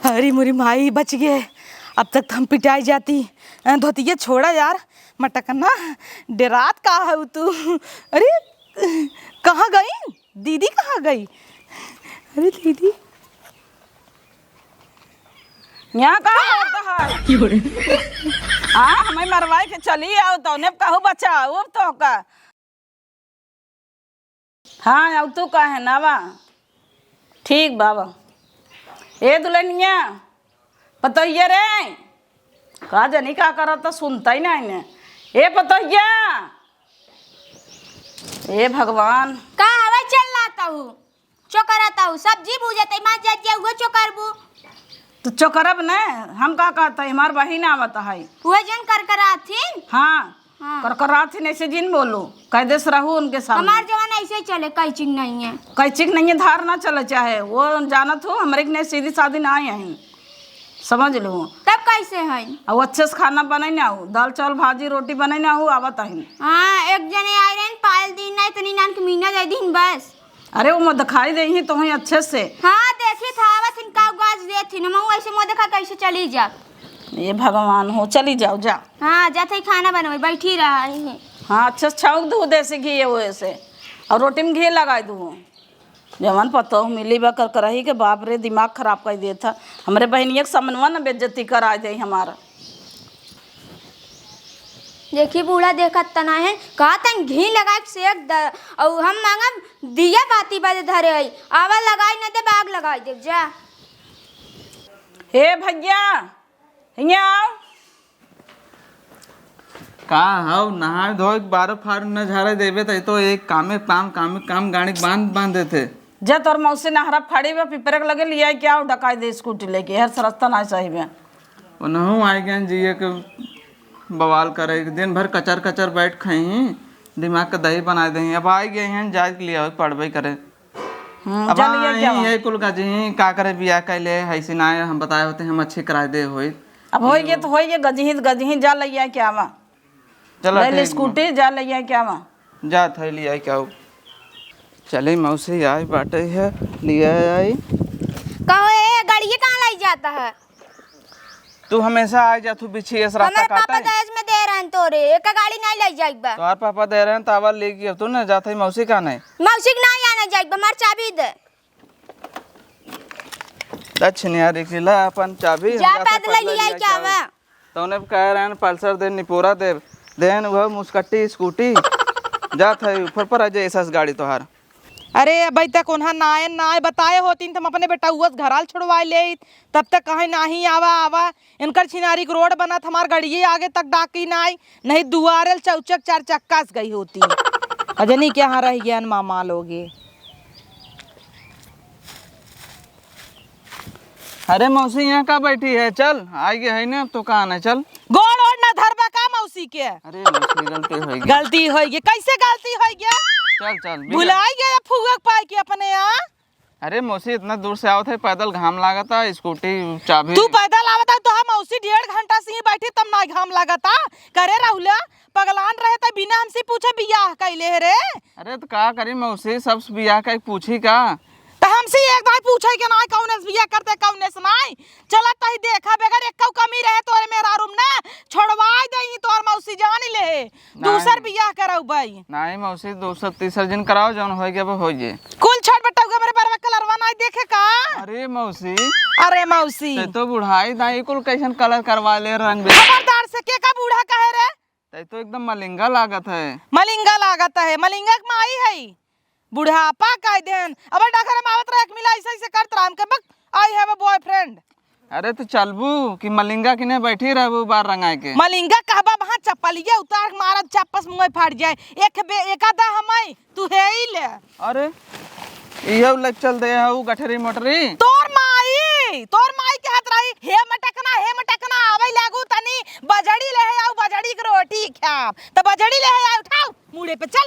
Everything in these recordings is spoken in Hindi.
अरे मुरी माई बच गए, अब तक हम पिटाई जाती। धोतिया छोड़ा यार, मटकना डरात का है तू। अरे कहाँ गई दीदी, कहाँ गई? अरे दीदी यहाँ कहाँ होता है? हाँ हमें मरवाई के चली आओ तो ने कहू बचा वो तो का। हाँ अब तू का है ना बा ठीक बाबा। ए दुल्हनिया पतोहिया रे, का जनी का करा तो सुनता ही नहीं ने। ए पतोहिया, ए भगवान का हवा चल लाता हूँ चोकराता हूँ, सब्जी भूजते मां जा जाऊगा चोकरबू तो चोकरब न हम का कहता है, हमार बहिन आवत है हुए जन कर हाँ हाँ। करकरात थी ऐसे जिन बोलो कैदेश रहू उनके सामने। हमार जवान ऐसे ही चले, कई चिंग नहीं है, कई चिक नहीं है, धार ना चले चाहे वो जानत हो हमारे ने सीधी सादी ना आई है, समझ लो। तब कैसे है? और अच्छे से खाना बनाई ना हो, दाल चावल भाजी रोटी बनाई ना हो आवत है। हाँ एक जने आए रहे पायल दिन नहीं तो नान के महीना दे दिन बस। अरे वो दिखाई दे ही तो ही अच्छे से। हाँ देखी था आवत इनका गाज दे थी ना, मैं ऐसे मुँह देखा कैसे चली जा। ये भगवान हो, चली जाओ जा। हाँ जाते ही खाना बनवे बैठी रहा है। हाँ अच्छे से छौंक दू देसी घी वो ऐसे, और रोटी में घी लगा दूँ। जवान पतो मिली बा कर रही के बाप रे दिमाग खराब कर दिया था हमारे बहनिया के समनवा न बेइज्जती करा दे हमारा। देखी बूढ़ा देखत तना है, कहा तन घी लगा के सेक द और हम मांगा दिया बाती बाजे धरे आई, आवा लगाई न दे बाग लगाई दे जा। हे भैया यहाँ का हाउ नहा धो बारह फार न झाड़े देवे तो एक काम गाड़ी बांध देते। जा तोर मौसी नहरा फाड़ी बा पिपरे के लगे लिया क्या डकाई दे स्कूटी लेके हर सरस्ता ना सही में। ओनहु आए गए जिये के बवाल करे, दिन भर कचर कचर बैठ खाई दिमाग का दही बना दे। अब आ गए हैं जाए के लिए पढ़बे करे। अब यही कुल का जी का करे बिया कैले ऐसे ना हम बताए होते हम अच्छे कराए दे होई। अब हो गए तो हो गए, गजही जा लिया क्या वहाँ, चलो ले स्कूटी जा लिया क्या वहाँ जा थे लिया क्या चले मौसी आई बाटे है लिया आई। कहो ये गाड़ी कहाँ लाई जाता है? तू हमेशा आ जा, तू बिछी इस रास्ता हमारे काटा पापा है। दहेज में दे रहे हैं तोरे, एक गाड़ी नहीं लाई जाएगा। तुम्हार पापा दे रहे हैं तावा लेगी, अब तू ना जाते मौसी का नहीं मौसी के नहीं आना जाएगा, हमार चाबी दे। दक्षिण किला अपन चाबी जा पैदल लिया क्या वा? तौने कह रहे हैं पल्सर दे निपोरा दे देन वह मुस्कट्टी स्कूटी जात है ऊपर पर आ जाए ऐसा गाड़ी तोहार। अरे अभी तक उन्हा ना बताए होती तो हम अपने बेटा उस घराल छुड़वा ले, तब तक कहीं नहीं आवा इनकर छिनारी के रोड बना हमार गाड़िए आगे तक डाकी नहीं दुआरे चौचक चार चक्का से गई होती। अजनी क्या यहाँ रह गया मामा लोगे। अरे मौसी यहाँ का बैठी है, चल आई गए है ना तो कहाँ है चल। गोड़ ओढ़ ना धरबा का मौसी के। अरे मौसी गलती होगी, गलती होगी कैसे गलती हो गया? चल चल भुलाई गया फूगक पाई के अपने यहाँ। अरे मौसी इतना दूर से आओ थे पैदल घाम लगा था स्कूटी चाबी। तू पैदल आवता तो हम मौसी 1.5 घंटा से ही बैठी तब ना घाम लगता करे राहुल पगलान रहे तो बिना हमसे पूछे बियाह कैले रे। अरे तो का करी मौसी सब बियाह का पूछी का तो हमसे एक भाई पूछे के ना कौन से बियाह करते कौन से नहीं चला तही देखा बगैर एक कमी रहे तोरे मेरा रूम ना छोड़वाई दही तोर मौसी जान ले दूसर बियाह कराऊ भाई। नहीं मौसी दूसरा तीसरा दिन कराओ जौन हो गया वो हो गए कुल छोड़ बेटा मेरे बारे में कलरवा नहीं देखे का। अरे मौसी अरे मौसी तो बुढ़ाई दाई कुल कैसन कलर करवा ले रंग में खबरदार से के का बूढ़ा कहे रे। तो एकदम मलिंगा लागत है। मलिंगा लागत है, मलिंगा के माई है बुढ़ापा का देन। अब डॉक्टर में आवत रहे मिला ऐसे करत राम के बक आई हैव अ बॉयफ्रेंड। अरे तो चलबू कि मलिंगा किने बैठी रहबू बार रंगाए के। मलिंगा कहबा वहां चप्पलिया उतार मारा चप्पस मुंह फाड़ जाए एकादा हमई तू है ही ले। अरे इहो लग चल दे हऊ गठरी मोटरी तोर माई के हाथ रही हे मटकना आवे लागू तनी बजड़ी ले आऊ बजड़ी के रोटी खाब त बजड़ी ले आऊ उठाओ मुड़े पे चल।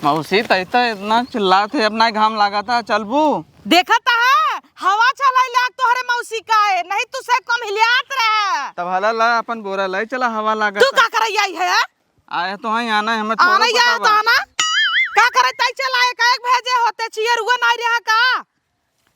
मौसी तैता इतना चिल्लात है अपना घाम लगा था चलबू देखता है हवा चलाई लाग तोहरे मौसी का है नहीं तू से कम हिलियात रहे तब हला ला अपन बोरा लाई चला हवा लगा तू का करई आई है आए तो है आना है हमें आना या तो आना का करे तई चलाए का एक भेजे होते छियर हुआ नहीं रहा का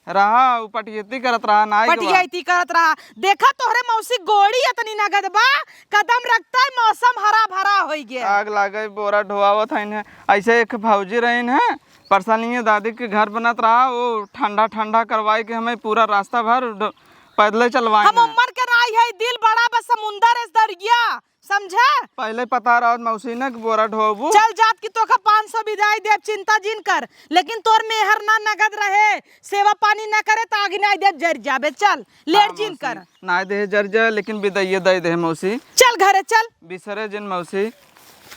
रहा उ पटियती करत रहा नाई के बा। पटियाती करत रहा। देखा तोहरे मौसी गोड़ी इतनी नगद बा, कदम रखता है मौसम हरा भरा हो गया। आग लागे बोरा ढोआवत है। ऐसे एक भौजी रही है परसाली दादी के घर बनत रहा, वो ठंडा ठंडा करवाई के हमें पूरा रास्ता भर पैदल चलवाए। हम उम्र के राई है, दिल बड़ा बस समुंदर है दरिया, समझा? पहले पता रहा मौसी ने बोरा ढोबू। चल जात की तोका 500 विदाई देव, चिंता जिन कर, लेकिन तोर मेहर ना नगद रहे, सेवा पानी ना करे तो आगे नहीं देव जर जाबे। चल लेट जिन कर। ना दे जर जा, लेकिन विदाइये दे दे मौसी। चल घरे चल। बिसरे जिन मौसी,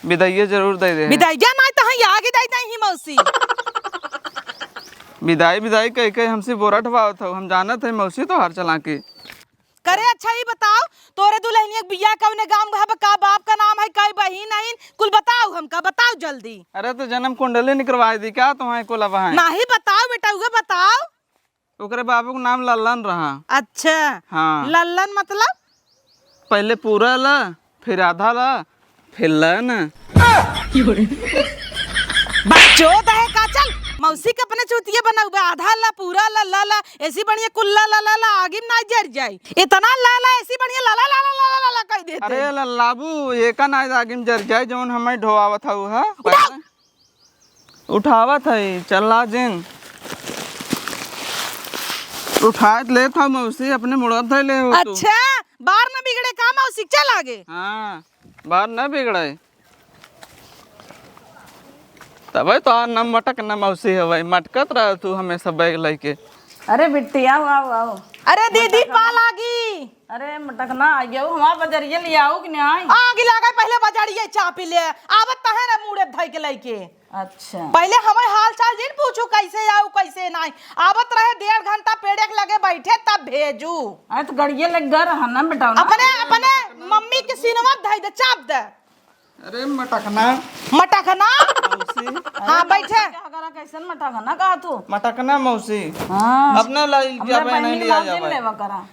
विदाइये जरूर दे दे। विदाइया नहीं तो ही आगे दे दे ही मौसी। विदाई विदाई कह के हमसे बोरा ढवावत हो, हम जानत है मौसी तो हर चला के करे। अच्छा ही बताओ, तोरे दुल्हनिया के बियाह कवने गांव में है, का बाप का नाम है, कई बहिन है, कुल बताओ हमका, बताओ जल्दी। अरे तो जन्म कुंडली निकलवा दी क्या तुम्हारे को लबा है? नहीं बताओ बेटा, उगे बताओ। ओकरे बाबू का नाम लल्लन रहा। अच्छा हाँ। लल्लन मतलब? पहले पूरा ला, फिर आधा ला, फिर लन। बच्चों दहे का। चल मौसी के अपने चूतिये बनाऊ बे, आधा ला पूरा ला ला ला, ऐसी बढ़िया कुल्ला ला ला ला, आगे ना जर जाए इतना ला ला, ऐसी बढ़िया ला ला ला ला ला ला ला कह देते। अरे लाबू एका ना आगे में जर जाए जौन हमें ढोआवत हऊ है। उठावत है चला जिन उठात ले था मौसी अपने मुड़त है ले हो तू। अच्छा बार न बिगड़े का मौसी, चल आगे। हाँ बार न बिगड़े तब तो न मटक न मौसी है भाई, मटकत रहा तू हमेशा बैग लेके। अरे बिट्टी आओ आओ आओ। अरे दीदी पाल आगी। अरे मटकना आ गया हमारा बजरिया ले आओ कि नहीं आई? आगे लगा पहले बजाड़िए चा पी ले, आवत है ना मुड़े धई के लेके। अच्छा पहले हमें हाल चाल जिन पूछू कैसे आऊ कैसे नहीं, आवत रहे 1.5 घंटा पेड़े के लगे बैठे तब भेजू। अरे तो गड़िया लग गया रहा ना बेटा। अपने अपने मम्मी के सीनवा धई दे, चाप दे। अरे मटकना मटकना। मौसी। हाँ बैठे। कैसन मटकना कहा तू? मटकना मौसी। हाँ अपना लाई क्या नहीं लिया जा भाई। लेवा करा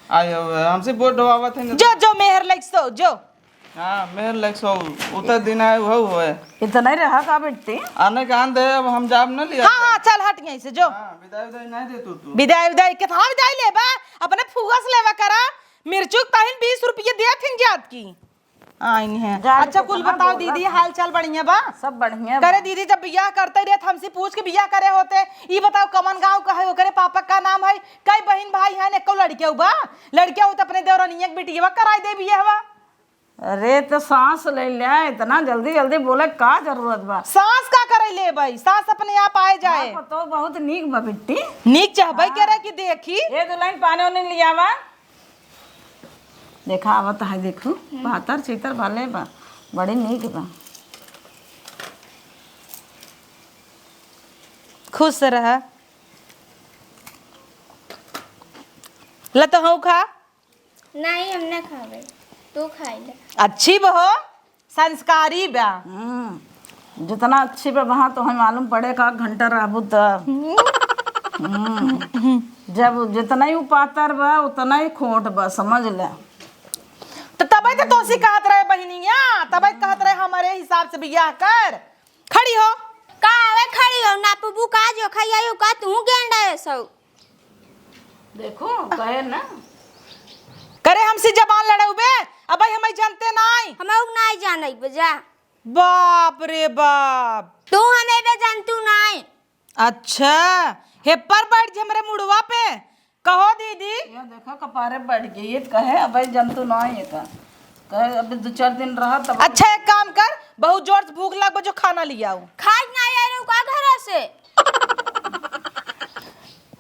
आयो हमसे बोट ढवावत है। जो जो मेहर लाइक सो जो। हाँ मेहर लाइक सो उतर दिन आए हो है। इतना ही रहा का बेटी? आने का आंदे अब हम जाब न लिया। हाँ हाँ चल हट यहीं से जो। हाँ विदाई विदाई नहीं दे तू। विदाई विदाई के था विदाई लेबा, अपने फुगा से लेवा करा। मिर्चुक ताहिन 20 रुपये दे थिन जात की आइन है। अच्छा कुल बताओ दीदी, हाल चाल बढ़िया बा? सब बढ़िया करे दीदी, जब बियाह करते रहे हमसे पूछ के बियाह करे होते। ये बताओ कमन गांव का है, ओकरे पापा का नाम है, कई बहन भाई हैं, एको लड़के बा? लड़के हो तो अपने देवरानिया के बेटिया कराई दे बियाहवा। अरे तो सांस ले लिया, इतना जल्दी जल्दी बोले का जरूरत बा? सांस का करे ले भाई, सांस अपने आप आए जाए। तो बहुत नीक बा बेटी। नीक चाहबे करे कि देखी। ये दुल्हन पानी उन्हें लिया बा, देखा आवत है, देखो बहत्तर चितर भले बा, बड़ी नीक बा। खुश रह। ल तो हूँ खा। नहीं हम ना खावे, तू खाई ले। अच्छी बहो, संस्कारी बा। जितना अच्छी बा वहाँ तो हमें मालूम पड़ेगा घंटा रहबू तब। जब जितना ही पातर बा उतना ही खोट बा, समझ ले। तो तब तो तोसी कहत रहे बहनिया, तब कहत रहे हमारे हिसाब से बियाह कर। खड़ी हो का आवे खड़ी हो ना पुबू का जो खाइयो का तू गेंडा है सौ। देखो कहे ना करे हमसे जबान लड़े बे, अब भाई हमें जानते नहीं। हम लोग नहीं जाने बजा। बाप रे बाप, तू हमें बे जानतू नहीं। अच्छा हे पर बैठ हमरे मुड़वा पे। कहो दीदी। ये देखा कपारे बढ़ गई, ये कहे अब जंतु ना है का कहे अभी 2-4 दिन रहा तब। अच्छा एक काम कर, बहुत जोर से भूख लग जो खाना लिया आऊ। खाज नहीं आ रहा का घर से।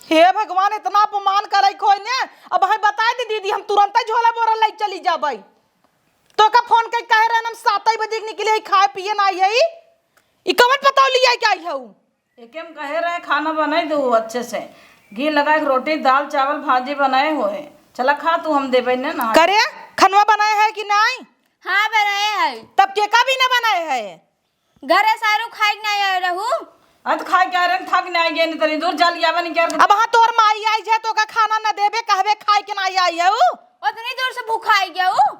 हे भगवान, इतना अपमान करे कोई ने। अब हमें बता दे दीदी, हम तुरंत ही झोला बोरा ले चली जाबई। तो का फोन के कह रहे हम 7 बजे निकले खाए पिए ना आई। ई कवन पता लिया क्या है ऊ? एकेम कहे रहे खाना बनाई दो अच्छे से, घी लगा के रोटी दाल चावल भाजी बनाए हुए, चला खा तू, हम देबे ने ना। करे खनवा बनाए है कि नहीं? हाँ बनाए है। तब केका भी ना बनाए है? घर सारू खाई नहीं आ रहू। अत खा के रंग थक नहीं गए नहीं तरी दूर चल आवे नहीं क्या। अब हाँ तोर माई आई है तो का खाना ना देबे, कहबे खाए के नहीं आई है ऊ। उतनी दूर से भूखा आई गया हूँ।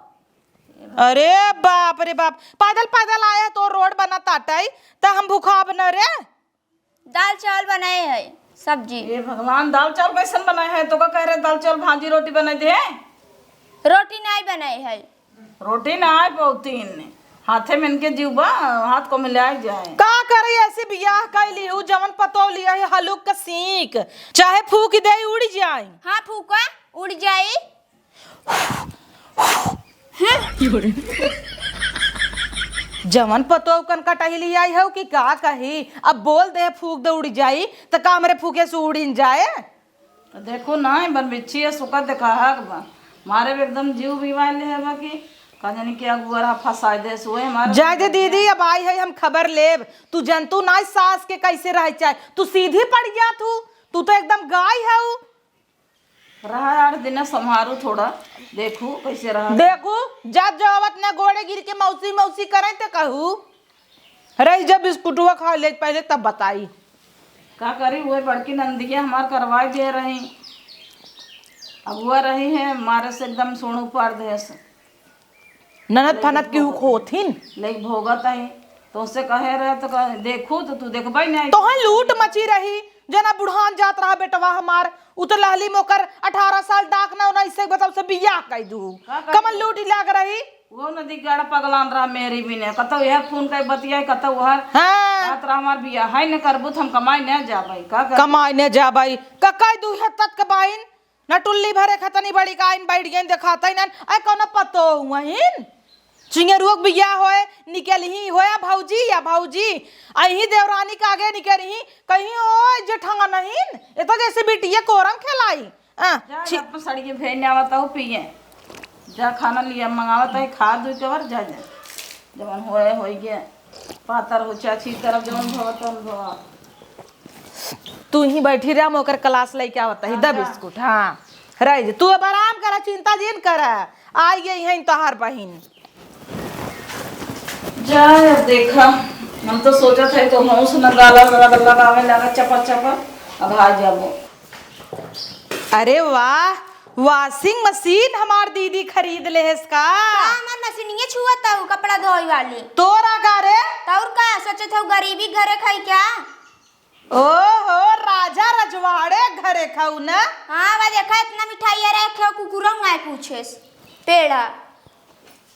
अरे बाप रे बाप, पैदल पैदल आए तो रोड बना ताटाई तो हम भूखा बना रे। दाल चावल बनाए है। सब्जी। ये भगवान, दाल चावल कैसन बनाए है? तो का कह रहे दाल चावल भाजी रोटी बनाए दे? रोटी नहीं बनाई है। रोटी ना आए पौतीन हाथे में इनके जीवा हाथ को मिला जाए। का करे ऐसे बियाह कैली हूँ जवन पतो लिया है हलुक का सीख, चाहे फूक दे उड़ जाए। हाँ फूका उड़ जाई। जवन पतो कन कटहली आई है कि का कही, अब बोल दे फूक दे उड़ जाई तो का हमरे फूके से उड़ जाए। तो देखो ना बन बिच्छी है सुखा देखा है मारे भी एकदम जीव भी वाले है बाकी का जानी क्या गुआरा फंसा दे सोए हमारे। जाए दे दीदी, अब आई है हम खबर लेब। तू जंतु ना सास के कैसे रह चाहे, तू सीधी पड़ जा। तू तो एकदम गाय है। रहा 8 दिन संभारू थोड़ा, देखू कैसे रहा। देखू जब जावत ना गोड़े गिर के मौसी मौसी करे तो कहू रही, जब बिस्कुटवा खा ले पहले तब बताई। का करी वो बड़की नंदिया हमार करवाई दे रही, अब वो रही है हमारे से एकदम सोनू पार दे से ननद फनद की होथिन लेक भोगत है तो उससे कहे रहे तो देखू तो तू देखबाई नहीं। तो है लूट मची रही जना बुढ़ान जात रहा बेटवा हमार उतर लहली मोकर 18 साल डाक ना 19 बताओ से बियाह कह दू कमल लूट लाग रही। वो नदी गाड़ा पगलान रहा मेरी भी ने कतो यह फोन का बतिया कतो वहर हाँ रात रहा हमार बियाह है न करबू हम कमाई न जा भाई का कर कमाई ने जा भाई ककाई दू है तत कबाइन न टुल्ली भरे खतनी बड़ी काइन बैठ गई दिखाता ही न आई कौन पतो हुआइन चिंगरुक बिया होए निकल ही होया भौजी या भौजी अही देवरानी का आगे निकल ही कहीं ओ जेठा नहीं ये तो जैसे बिटिया कोरम खिलाई जा अपन सड़ी के भेजने आवता हो पिए जा खाना लिया मंगावता है खा दू के बार जा जा जवन होए हो गया पातर हो चाची तरफ जवन भवतन भवा तू ही बैठी रहा मोकर क्लास लेके आवता है द बिस्कुट। हाँ रह तू अब आराम करा चिंता जिन करा आई गई है तोहार बहिन जा देखा हम तो सोचा था तो हूँ से गाला लगावे लगा चपा चपा अब आ जाबो। अरे वाह वॉशिंग मशीन हमार दीदी खरीद ले है इसका। हमार मशीनिया छुआता हूँ कपड़ा धोई वाली। तोरा का रे तौर का सोचे था गरीबी घरे खाई क्या। ओहो राजा रजवाड़े घरे खाऊ ना। हाँ वह देखा इतना मिठाई रखे कुकुरा ना पूछे पेड़ा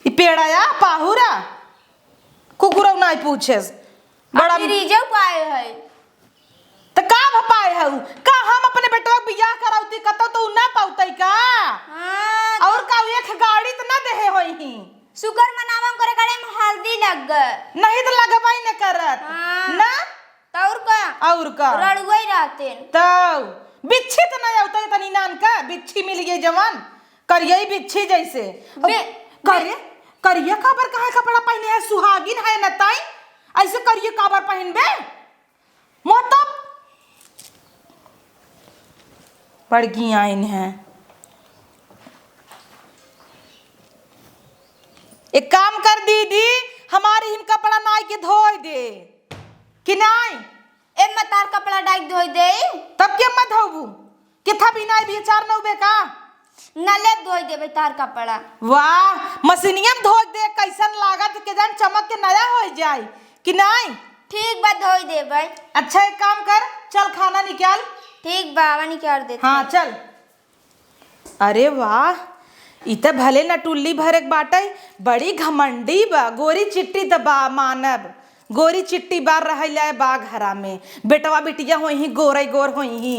ई पेड़ा या पाहुरा कुकुरा ना पूछे बड़ा रिजर्व पाए है तो का भपाए हऊ का हम अपने बेटवा बियाह कराउती कतो तो ना पाउतई का। हाँ और का एक गाड़ी तो ना देहे होई ही शुगर मनावम करे गड़े में हल्दी लग गए नहीं तो लगबाई न करत हाँ। ना तौर का और का रड़ुई रहते तो बिच्छी तो नहीं आवता तनी नान का बिच्छी मिल गई जवान करिए बिच्छी जैसे करिए करिए काबर कहाँ कपड़ा पहने है सुहागिन है न ताई ऐसे करिए काबर पहनबे मतलब बड़की आइन है। एक काम कर दीदी हमारी हिम कपड़ा नाई के धोई दे कि नाई ए मतार कपड़ा डाइक धोई दे तब के मत धोबू किथा भी नाई विचार न उबे का नले धोई दे तार कपड़ा। वाह मशीनिया में धो दे कैसन लागत के जान चमक के नया हो जाए कि नहीं। ठीक बा धोई दे भाई। अच्छा एक काम कर चल खाना निकाल। ठीक बाबा निकाल देते। हाँ चल। अरे वाह इते भले न टुल्ली भरे बाटे बड़ी घमंडी बा गोरी चिट्टी दबा मानब गोरी चिट्टी बार रह बा घरा में बेटवा बिटिया हो ही गोरे गोर हो ही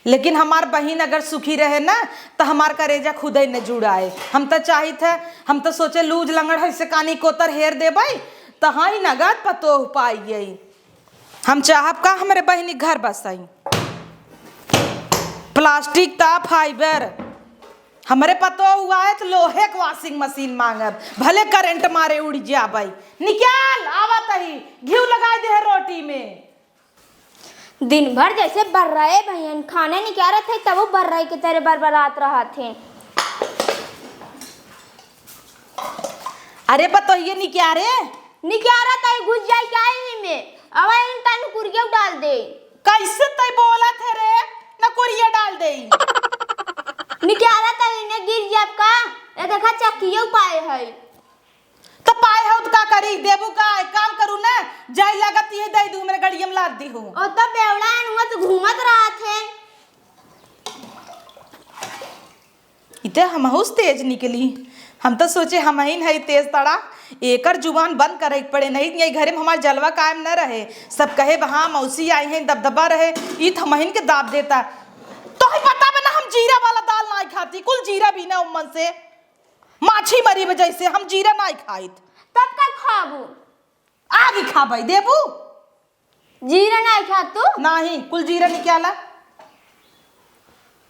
लेकिन हमार बहन अगर सुखी रहे ना तो हमार करेजा खुद ही न जुड़ाए। हम तो चाही थे हम तो सोचे लूज लंगड़ है से कानी कोतर हेर देबै तो हाँ ही नगद पतो पाइए। हम चाहब का हमारे बहनी घर बसाई प्लास्टिक ता फाइबर हमारे पतो हुआ है तो लोहे के वॉशिंग मशीन मांगब भले करंट मारे उड़ जाबै निकाल आवत ही घी लगा दे रोटी में। दिन भर जैसे बर रहे बहन खाने निकाल रहे थे तब वो बर रहे के तेरे बरबरात रहा थे। अरे पतो ये निकारे निकारा तय घुस जाए क्या ही में अब इन तन कुरिया डाल दे। कैसे तय बोला थे रे न कुरिया डाल दे निकारा तय ने गिर जाब का ये देखा चक्कियो पाए है तो पाए हो तो का करी देबू का एक काम करू ना जाई लागत ये दे दू मेरे गड़ियम लाद दी हूँ और तब बेवड़ा अनुआ तो घूमत रहा थे। इते हमहुस तेज निकली। हम तो सोचे हम ही है तेज तड़ा एकर जुबान बंद करे पड़े नहीं ये घरे में हमार जलवा कायम न रहे। सब कहे वहाँ मौसी आई हैं दबदबा रहे ई थमहिन के दाब देता। तो ही पता बना हम जीरा वाला दाल ना खाती कुल जीरा भी ना उमन से माछी मरी वजह से हम जीरा ना खाइत। तब का खाबू आगे खा भाई देबू जीरा नहीं खा तू नहीं कुल जीरा निकाला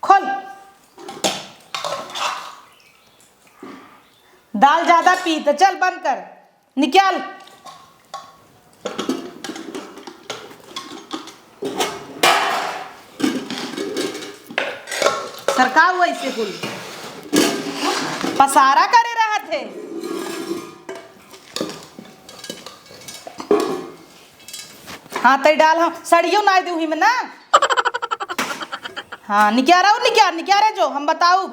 खोल दाल ज्यादा पी तो चल बंद कर निकाल। सरका हुआ इसे कुल पसारा करे रहा थे। हाँ तई डाल हम सड़ियो ना दू ही में ना। हाँ निक्यारा और निक्यारे जो हम बताऊ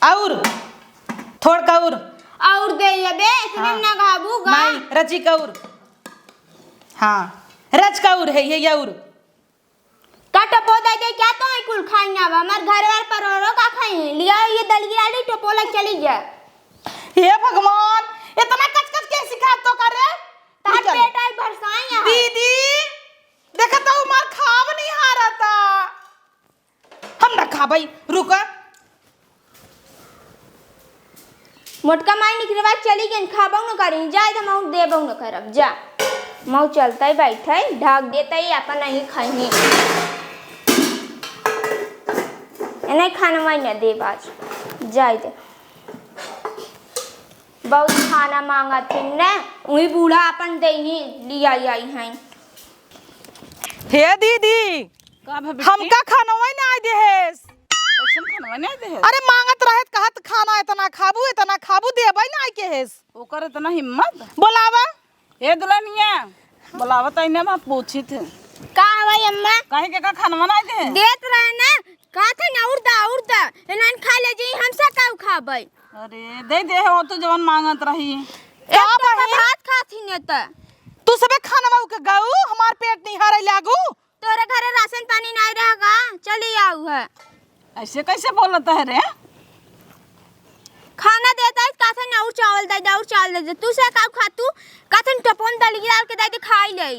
और थोड़ का और दे ये बे इतने हाँ। ना खाबू गा नहीं रची का हाँ रच का है ये और का टपो दे दे क्या तो है कुल खाइना बा हमार घर वार परोरो का खाई लिया ये दलगी आली टपो लग चली जा। हे भगवान इतना कच कच के सिखा तो करे तार पेट आई भरसाई है दीदी देखा तो मार खाब नहीं हारा था हम ना खा भाई रुका मोटका माई निकले बाद चली गई खाबो न करी जाए तो मऊ देबो न करब जा मऊ चलता ही बैठे ढाक देता ही अपन नहीं खाई नहीं खाना माई न दे बाज जाए दे बहुत खाना मांगा थी न वही बूढ़ा अपन दे ही लिया आई हैं। हे दीदी का भाभी हमका खाना ना आए देहेस कैसन खाना नहीं दे अरे मांगत रहत कहत खाना इतना खाबू देबै ना आइ के हेस ओकर इतना हिम्मत बोलावा ए दुल्हनिया बुलावत आई ना पूछी थे का भाई अम्मा कहीं के का खाना नहीं दे देत रहे ना का थे ना उड़ता एनन खा ले जी हमसे का खाबै अरे दे हो तो जवन मांगत रही का बहिन भात खाथी ने त तू सबे खाना के गाऊ हमार पेट नहीं हरै लागू तोरे घरे राशन पानी नहीं रहेगा चली आऊ है ऐसे कैसे बोलता है रे खाना देता है काथन और चावल दे तू से का खा तू काथन टपोन दलगी डाल के दे खाई ले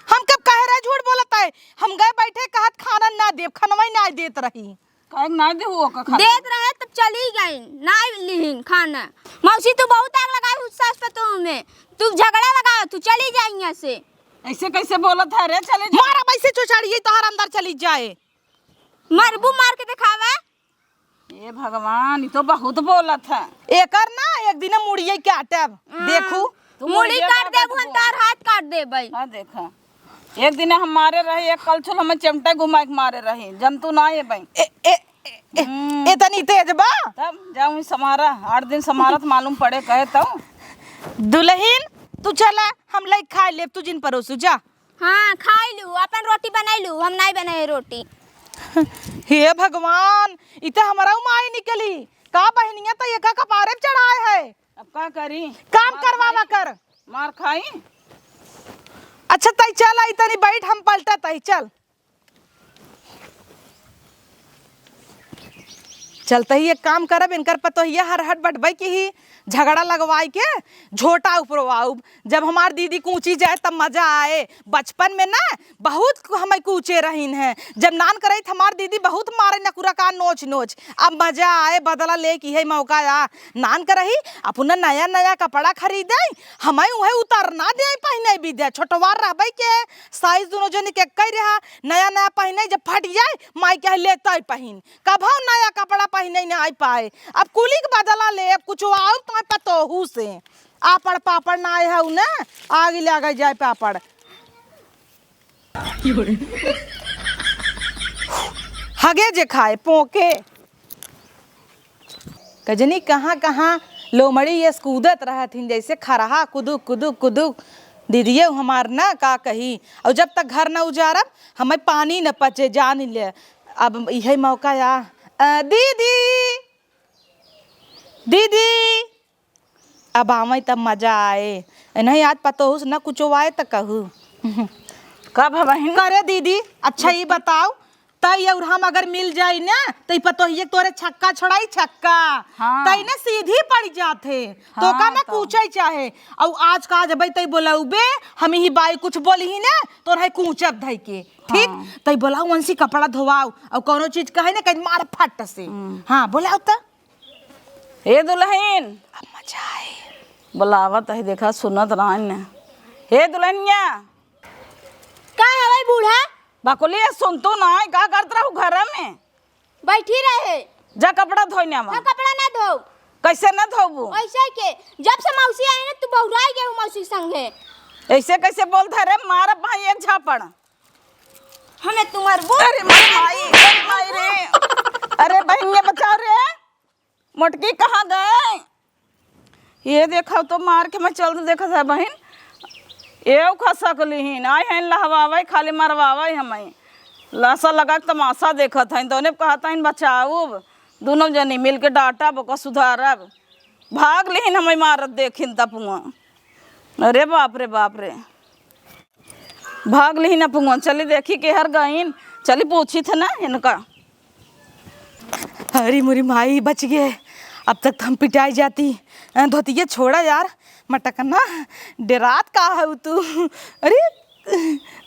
हम कब कह रहे झूठ बोलता है हम गए बैठे कहत खाना ना देव खनवा ना देत रही काहे ना दे हो का खाना देत रहे तब चली गई ना लिहिन खाना मौसी तू बहुत आग लगाई हुस्सास पे तू में तू झगड़ा लगा तू चली जाई यहां से ऐसे कैसे बोलत है रे चले जा मारा वैसे चोचाड़िए तोहर अंदर चली जाए मरबू मार के दिखावा ये भगवान ये तो बहुत बोलत है एकर ना एक दिन मुड़िए के आटब देखू मुड़ी काट दे तार हाथ काट दे भाई हां देखा एक दिन हम मारे रहे एक कलछुल हमें चिमटा घुमा के मारे रहे जंतु ना ये भाई इतनी तेज बा तब जाऊँ समारा 8 दिन समारा तो मालूम पड़े कहे तो दुल्हन तू चला हम लई खा ले तू जिन परोसू जा हां खाई लू अपन रोटी बनाई लू हम नहीं बनाए रोटी हे भगवान इते हमारा माई निकली का बहनिया तो एका कपारे पे चढ़ाए है अब क्या करी काम करवावा कर मार खाई अच्छा तई चल आई तनी बैठ हम पलटा तई चल चलते ही एक काम करब इनकर पतोहिया हर हट बटबै की ही झगड़ा लगवाई के झोटा उपरवाऊ जब हमार दीदी कूची जाए तब मजा आए बचपन में ना बहुत हमें कूचे रहीन है जब नान करे हमार दीदी बहुत मारे नकुरा का नोच नोच अब मजा आए बदला ले की है मौका आ नान करही अपना नया नया कपड़ा खरीदे हमें उहे उतारना दे पहने भी दे छोटवार रहबै के साइज दोनों जन के कई रहा नया नया पहने जब फट जाए माई कह लेते पहन कभो नया कपड़ा पहने न आई पाए अब कुली के बदला ले अब कुछ आओ तो पतोहू से आपड़ पापड़ ना आए है ना आगे ले आगे जाए पापड़ हगे जे खाए पोके कजनी कहाँ कहाँ लोमड़ी ये कूदत रहथिन जैसे खरहा कुदुक कुदुक कुदुक दीदिये हमार ना का कही और जब तक घर न उजारब हमें पानी न पचे जान ले अब यही मौका या दीदी दीदी अब आवे तब मजा आए, नहीं आज पतो न कुछ आए तो कहू। कब है बहन? करे दीदी अच्छा ही बताओ तई और हम अगर मिल जाई ना तो पतो ही तोरे छक्का छोड़ाई छक्का। हाँ। तई ने सीधी पड़ जाते तो का ना कूचे चाहे और आज का जब तई बोलाऊबे हम ही बाई कुछ बोली ना तो है कूचब धई के ठीक। तई बोलाऊ वंसी कपड़ा धोवाओ और कोनो चीज कहे ना कहीं मार फट से। हाँ बोलाओ तो हे दुल्हन अब मजा आए। बुलावत है देखा सुनत रहन। हे दुल्हनिया का हवाई बूढ़ा बकुली सुन तू ना का करत रहू घर में? बैठी रहे। जा कपड़ा धोने में। हाँ कपड़ा ना धो। कैसे न धोबू? ऐसे के जब से मौसी आई ना तू बहुराई गए मौसी संगे। ऐसे कैसे बोलता रे? मार भाई एक झापड़। हमें तुम्हार वो अरे माई रे। अरे बहन ये बचाओ रे, मोटकी कहाँ गए? ये देखा तो मार के मैं चल देखा था बहन। ये खा सकली ही ना है लहवावे खाली मरवावे हमें लाशा लगा के तमाशा देखा था तो ने कहा था बचाओ दोनों जनी मिल के डांटा बोका सुधारब भाग लिहिन हमें मारत देखिन तपुआ। अरे बाप रे भाग लिहिन अपुआ। चली देखी के हर गईन चली पूछी थे ना इनका। अरे मुरी माई बच गए, अब तक हम पिटाई जाती। धोतिया छोड़ा यार मटकना डरात का है तू। अरे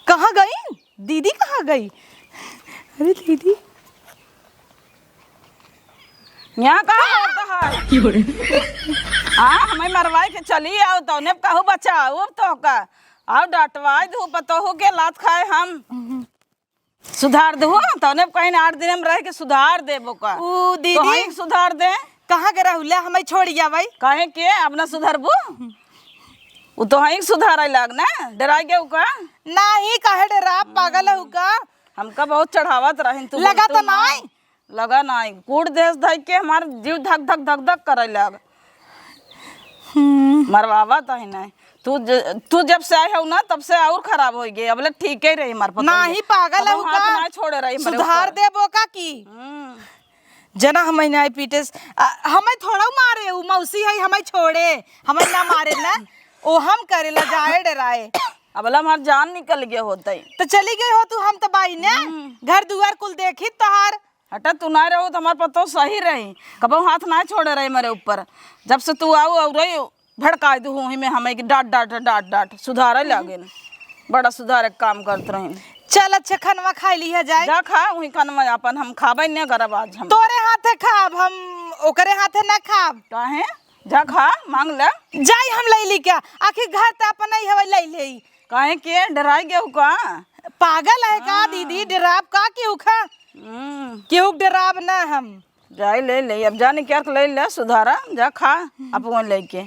कहाँ गई दीदी? कहाँ गई? अरे दीदी यहाँ कहाँ होता है? हाँ हमें मरवाई के चली आओ तो ने कहू बचाओ तो का आओ डांटवाई दू पतो हो के लात खाए हम सुधार दू तो ने कहीं 8 दिन में रह के सुधार दे बोका। ओ तो दीदी ही सुधार दे। कहाँ के रहुला हमें छोड़ गया भाई? कहे के अब ना सुधरबू वो तो ही सुधार लाग ना डरा के का नहीं काहे डरा पागल है का? हमका बहुत चढ़ावत रहिन तू लगा बोलतू तो नहीं? लगा नहीं कूड़ देश धई के हमार जीव धक धक धक धक करे लग। मरवावा तो ही नहीं तू जब से आई हो ना तब से और खराब हो गई। अब ठीक ही रही मार पता नहीं पागल है हाथ का? ना छोड़े रही सुधार दे बोका की जना हमें नहीं पीटे हमें थोड़ा मारे उ मौसी है हमें छोड़े हमें ना मारे ना ओ हम करे ला जाए डराए। अबला हमार जान निकल गया होता ही तो चली गई हो तू हम तो बाई ने घर दुआर कुल देखी तोहार। हटा तू ना रहो तो हमार पतो सही रही कबो हाथ ना छोड़े रही मेरे ऊपर। जब से तू आओ और रही भड़का दू ही में हमें डांट सुधारे लगे बड़ा सुधार काम करते रही। चल अच्छा खनवा खाई लिया जाए। जा खा वही खनवा अपन हम खाबे नहीं करब आज हम तोरे हाथे खाब हम ओकरे हाथे ना खाब। काहे जा खा मांग ले जाई हम लई ली क्या आखिर घर त अपन नहीं हवे लई ले। काहे के डराई गए का? पागल है का दीदी? डराब का क्यों खा क्यों डराब ना हम जाई ले ले अब जाने क्या ले ले सुधारा जा खा अपन लेके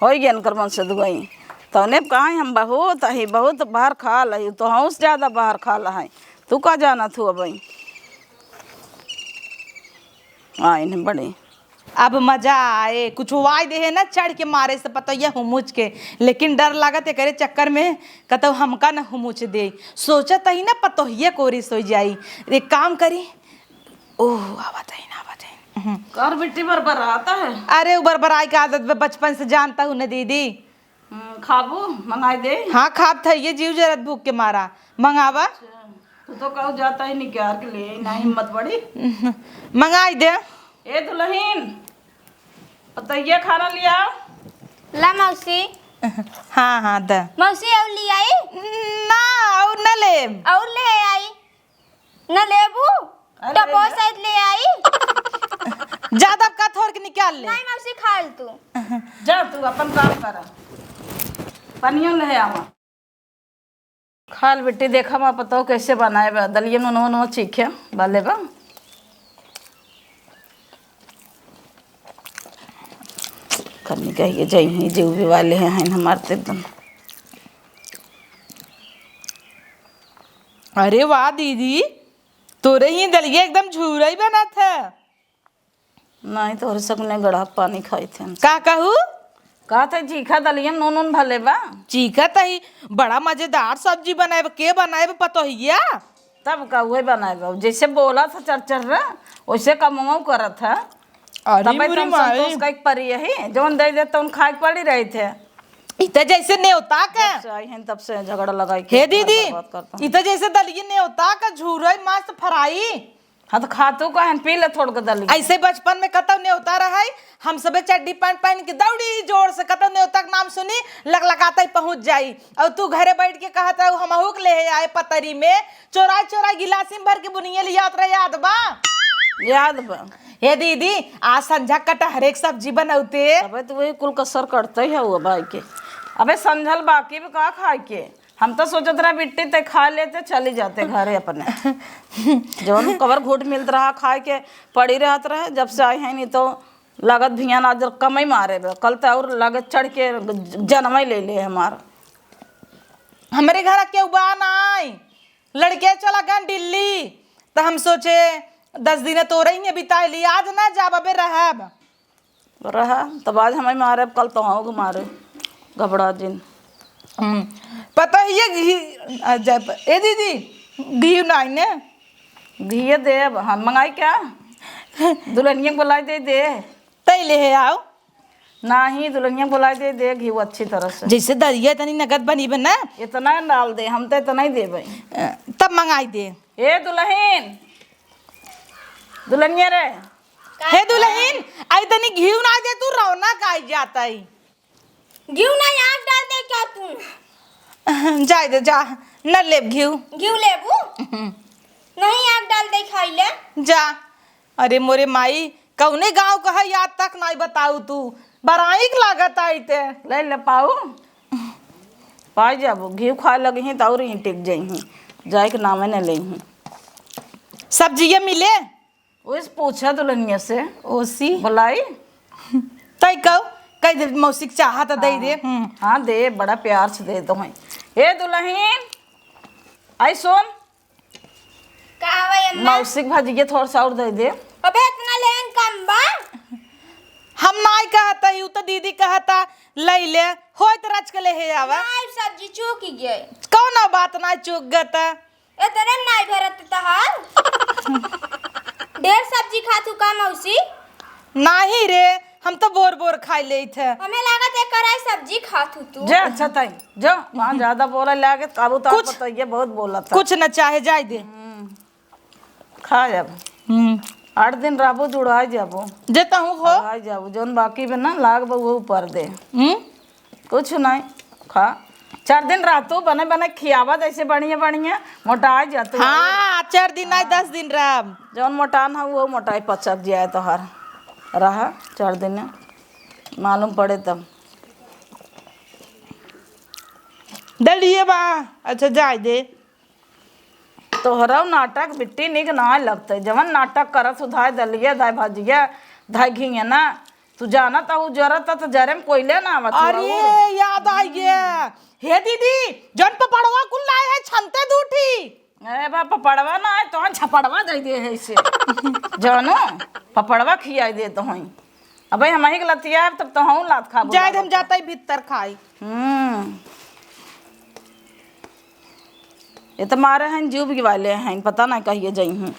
हो गया कर मन से दुआई तो ने कहा हम बहुत बाहर खा लही तो हम से ज्यादा बाहर खा लहा तू का जाना थू अब आई ने बड़े अब मजा आए कुछ वाई दे है ना चढ़ के मारे से पता ये हुमुच के लेकिन डर लागत है करे चक्कर में कतो हमका न हुमुच दे सोचत ही ना पतो ये कोरी सो जाई। एक काम करी ओह आवत है ना आवत है कर बिट्टी बरबर आता है। अरे ऊबर बराई की आदत में बचपन से जानता हूँ ना दीदी। खाबू मंगाई दे। हाँ खाब था ये जीव जरत भूख के मारा मंगावा। तू तो कहू जाता ही नहीं क्या के लिए ना हिम्मत बड़ी मंगाई दे। ए दुल्हन पतैया खाना लिया ला मौसी। हाँ हाँ द मौसी और ले आई ना और न ले और ले आई न लेबू टपो शायद ले आई। ज्यादा का थोड़ के निकाल ले। नहीं मौसी खा ले तू। जा तू अपन काम कर पनिया ले आवा खाल बेटी देखा मैं पता कैसे बनाए बा दलिया नो चीखे बाले बा करनी कहिए जाइए जीव भी वाले हैं हमारे एकदम। अरे वाह दीदी तोरे ही दलिया एकदम झूरा ही बना था। नहीं तो सकने गड़ा पानी खाई थे का कहू कहा था चीखा दलिया नून भले बा चीखा तही बड़ा मजेदार सब्जी बनाए के बनाए पतो हिया तब का वही बनाए बा जैसे बोला था चर रहा वैसे कमाऊ करा था अरे तब बुरी तुम माई। संतोष का एक परी है जौन दे देता उन खाए पड़ी रहे थे। इतना जैसे न्योता का जब से आई हैं तब से झगड़ा लगाई के हे घर दीदी, बर्बाद करता हूँ। इतना जैसे दलिए न्योता का झूरे मस्त फ्राई। हाँ तो खातू कहन पी ले थोड़ के दली। ऐसे बचपन में कतौ न्योता रहा हम सबे चड्डी पैंट पहन के दौड़ी जोर से कतौ न्योता का नाम सुनी लगलगाता ही पहुंच जाई। और तू घरे बैठ के कहत रहो हमहू के ले आए पतरी में चोराई चोराई गिलासी में भर के बुनिया लियात रहे, याद बा? याद बा। हे दीदी आज संझा कटहरे एक सब्जी बनौते। अबे तो वही कुल कसर करते ही हुआ भाई के। अबे संझल बाकी भी का खाए के, हम तो सोचत रहा बिट्टी ते खा लेते चली जाते घरे अपने। जौन कवर घूट मिलत रहा खाए के पड़ी रहत रहे। जब से आए हैं नहीं तो लागत भियान आज कम ही मारे बे, कल तो और लागत चढ़ के जन्म ही ले ले हमार। हमारे घर के उबा नाई लड़के चला गए दिल्ली तो हम सोचे 10 दिन तो रही बिता ली, आज ना जाब अबे रहब रहा तब आज हमें मारे, कल तो हाँ मारे घबरा दिन। पता ही है घी जब ए दीदी घी नहीं ने घी दे हम मंगाई क्या दुल्हनिया बुलाई दे तई ले आओ ना ही दुल्हनिया बुलाई दे घी अच्छी तरह से जैसे दरिया तनी नगद बनी बना इतना डाल दे, हम तो इतना ही देबे तब मंगाई दे। ए दुल्हन दुल्हनिया रे हे दुल्हन आई तनी घी ना दे तू रौनक आई जाता ही घी ना आग डाल दे क्या तू? जाए दे जा न लेब घी घी लेबू? नहीं आग डाल दे खाई ले। जा। अरे मोरे माई कौने गांव का है याद तक नहीं बताऊ तू बराइक लागत आई ते ले पाऊ पाई जाबो घी खाए लगी ही तो और ही टिक जाई जाए के नामे न ले ही। सब्जी मिले उस पूछा दुल्हनिया से ओसी बुलाई तई कहो कई दे मौसी के चाहा तो दे दे। हाँ दे बड़ा प्यार से दे दो हैं। ए दुल्हन आई सुन का भाई अम्मा? मौसी भाजी थोड़ा सा और दे दे। अबे इतना लेन कम बा? हम नाई कहता ही तो दीदी कहता ले ले होय तो रच के ले हे आवा नाई सब्जी चूक गई। कौन बात ना चूक गता इतने नाई भरत तहार ढेर सब्जी खातू का मौसी? नहीं रे हम तो बोर बोर खाई ले थे। हमें लागत है कराई सब्जी खातू तू। जा अच्छा ताई जो वहाँ ज्यादा बोला लागे काबू तो कुछ- बताइए बहुत बोला था। कुछ न चाहे जाए दे। खा जब 8 दिन राबो जुड़ा जाबो जेता हूँ हो आ जाबो जौन बाकी में ना लाग बो वो ऊपर दे कुछ नहीं खा 4 दिन रातू बने बने खियावा जैसे बढ़िया बढ़िया मोटा जातू। हाँ 4 दिन नहीं 10 दिन रह जौन मोटान है वो मोटाई पचक जाए तो हर रहा 4 दिन मालूम पड़े तब दलिए बा। अच्छा जाए दे तोहरा नाटक बिट्टी निक ना लगते जवन नाटक करत सुधाय दलिया दाय भाजिया धाय घिया ना तू जाना था जरत तो जरे में कोयले ना आवत। अरे याद आ गया हे दीदी जन पपड़वा कुल लाए है छनते दूठी। ए बा पपड़वा ना है तो छपड़वा दे दे है इसे जानो पपड़वा खियाई दे तो हई अबे हम ही गलतिया तब तो हम लात खा जाए हम जाता ही भीतर खाई। ये तो मारे हैं जीव वाले हैं पता ना कहिए जाई हूँ।